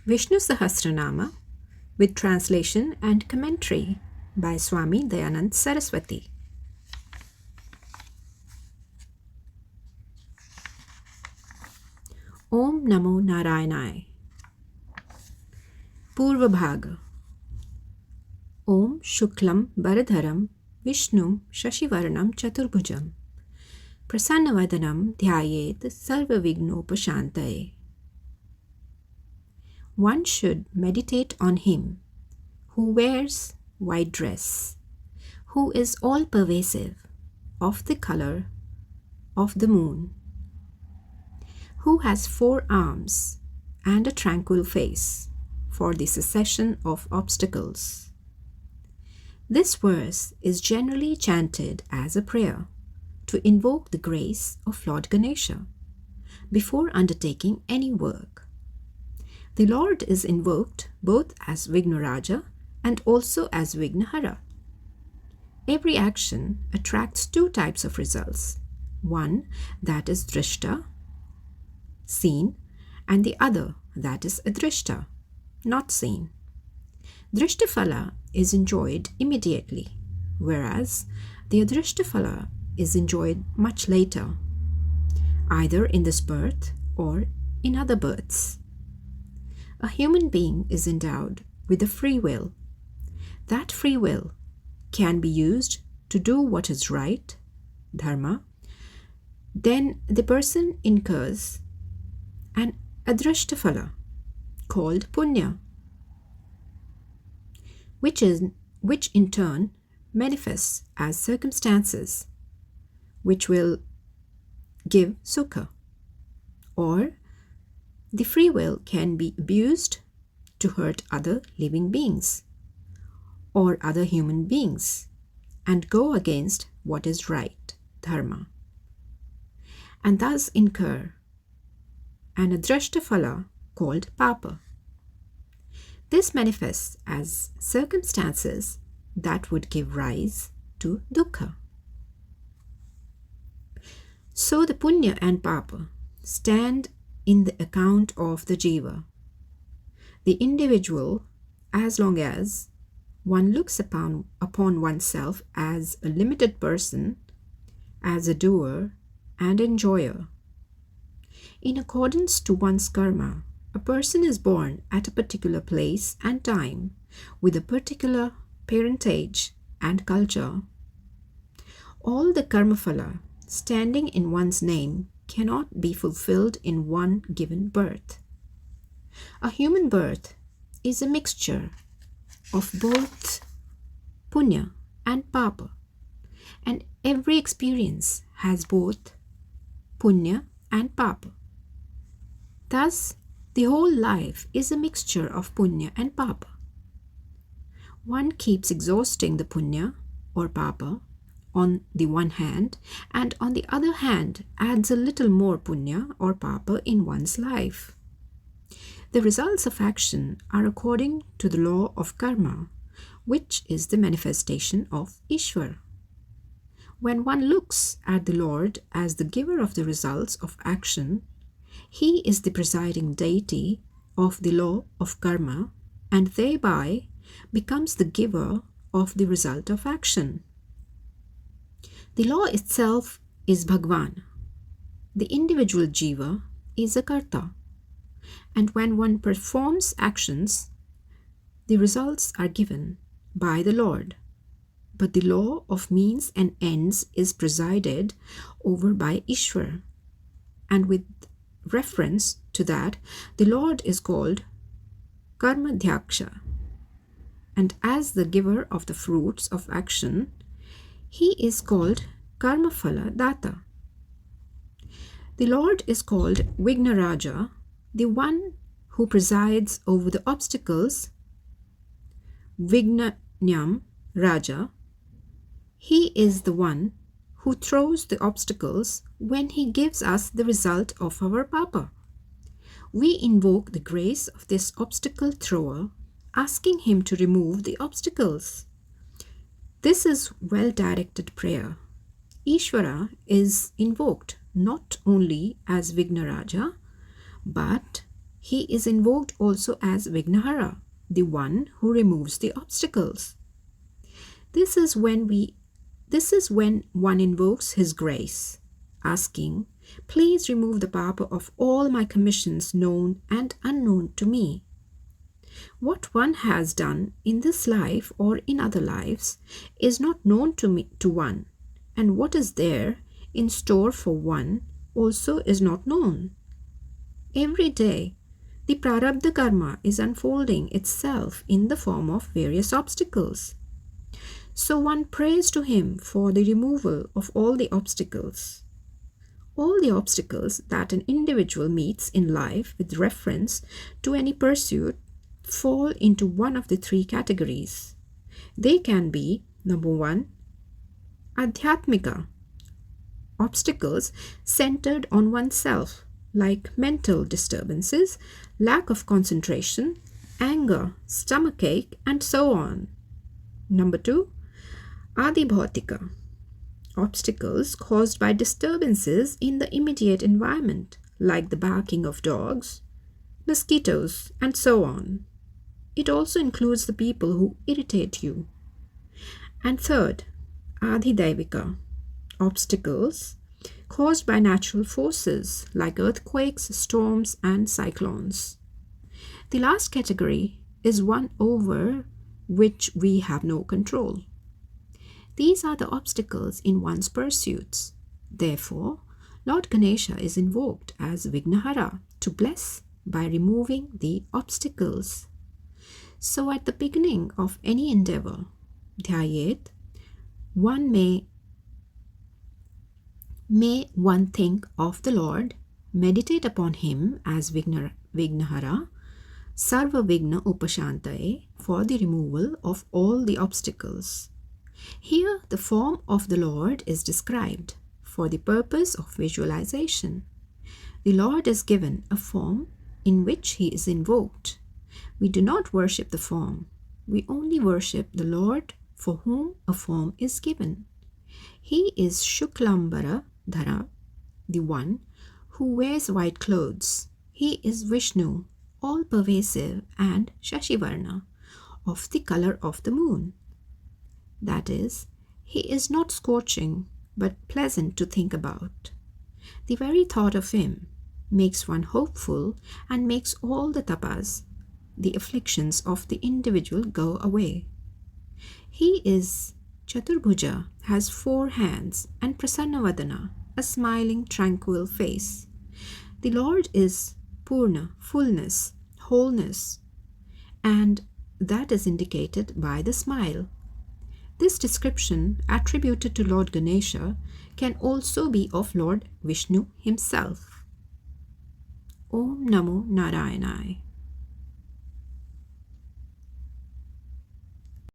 Vishnusahasranama with translation and commentary by Swami Dayananda Saraswati. Om Namo Narayanaय. Purva Bhaga. Om Shuklam Baradharam Vishnu Sahasranam Chaturbhujam Prasannavadanam Dhyayet Sarva Vignopashantaye. One should meditate on him who wears white dress, who is all-pervasive, of the color of the moon, who has 4 arms and a tranquil face for the cessation of obstacles. This verse is generally chanted as a prayer to invoke the grace of Lord Ganesha before undertaking any work. The Lord is invoked both as Vignaraja and also as Vignahara. Every action attracts 2 types of results. One that is drishta, seen, and the other that is adrishta, not seen. Drishtaphala is enjoyed immediately, whereas the adrishtaphala is enjoyed much later, either in this birth or in other births. A human being is endowed with a free will. That free will can be used to do what is right, dharma. Then the person incurs an adrishtaphala called punya, which in turn manifests as circumstances which will give sukha, or the free will can be abused to hurt other living beings or other human beings and go against what is right, dharma, and thus incur an adrishtaphala called papa. This manifests as circumstances that would give rise to dukkha. So the punya and papa stand in the account of the jiva, the individual, as long as one looks upon oneself as a limited person, as a doer and enjoyer. In accordance to one's karma, a person is born at a particular place and time with a particular parentage and culture. All the karmaphala standing in one's name cannot be fulfilled in one given birth. A human birth is a mixture of both punya and papa, and every experience has both punya and papa. Thus, the whole life is a mixture of punya and papa. One keeps exhausting the punya or papa on the one hand, and on the other hand adds a little more punya or papa in one's life. The results of action are according to the law of karma, which is the manifestation of Ishvara. When one looks at the Lord as the giver of the results of action, he is the presiding deity of the law of karma and thereby becomes the giver of the result of action. The law itself is Bhagwan. The individual jiva is a karta. And when one performs actions, the results are given by the Lord. But the law of means and ends is presided over by Ishvara. And with reference to that, the Lord is called Karmadhyaksha. And as the giver of the fruits of action, he is called Karmaphala Data. The Lord is called Vignaraja, the one who presides over the obstacles, Vignanyam Raja. He is the one who throws the obstacles when he gives us the result of our papa. We invoke the grace of this obstacle thrower, asking him to remove the obstacles. This is well-directed prayer. Ishvara is invoked not only as Vignaraja, but He is invoked also as Vignahara, the one who removes the obstacles. This is when one invokes his grace, asking, "Please remove the papa of all my commissions known and unknown to me." What one has done in this life or in other lives is not known to one, and what is there in store for one also is not known. Every day, the prarabdha karma is unfolding itself in the form of various obstacles. So one prays to him for the removal of all the obstacles. All the obstacles that an individual meets in life with reference to any pursuit fall into one of the three categories. They can be, number 1, adhyatmika, obstacles centered on oneself, like mental disturbances, lack of concentration, anger, stomachache, and so on. Number 2, adibhautika, obstacles caused by disturbances in the immediate environment, like the barking of dogs, mosquitoes, and so on. It also includes the people who irritate you. And third, adhidaivika, obstacles caused by natural forces like earthquakes, storms, and cyclones. The last category is one over which we have no control. These are the obstacles in one's pursuits. Therefore, Lord Ganesha is invoked as Vignahara to bless by removing the obstacles. So at the beginning of any endeavor, Dhyayet, one may one think of the Lord, meditate upon him as Vignahara, Sarva Vigna Upashantaye, for the removal of all the obstacles. Here the form of the Lord is described for the purpose of visualization. The Lord is given a form in which he is invoked. We do not worship the form. We only worship the Lord for whom a form is given. He is Shuklambara Dhara, the one who wears white clothes. He is Vishnu, all-pervasive, and Shashivarna, of the color of the moon. That is, he is not scorching, but pleasant to think about. The very thought of him makes one hopeful and makes all the tapas, the afflictions of the individual, go away. He is Chaturbhuja, has 4 hands, and Prasannavadana, a smiling, tranquil face. The Lord is Purna, fullness, wholeness, and that is indicated by the smile. This description attributed to Lord Ganesha can also be of Lord Vishnu himself. Om Namo Narayanaya.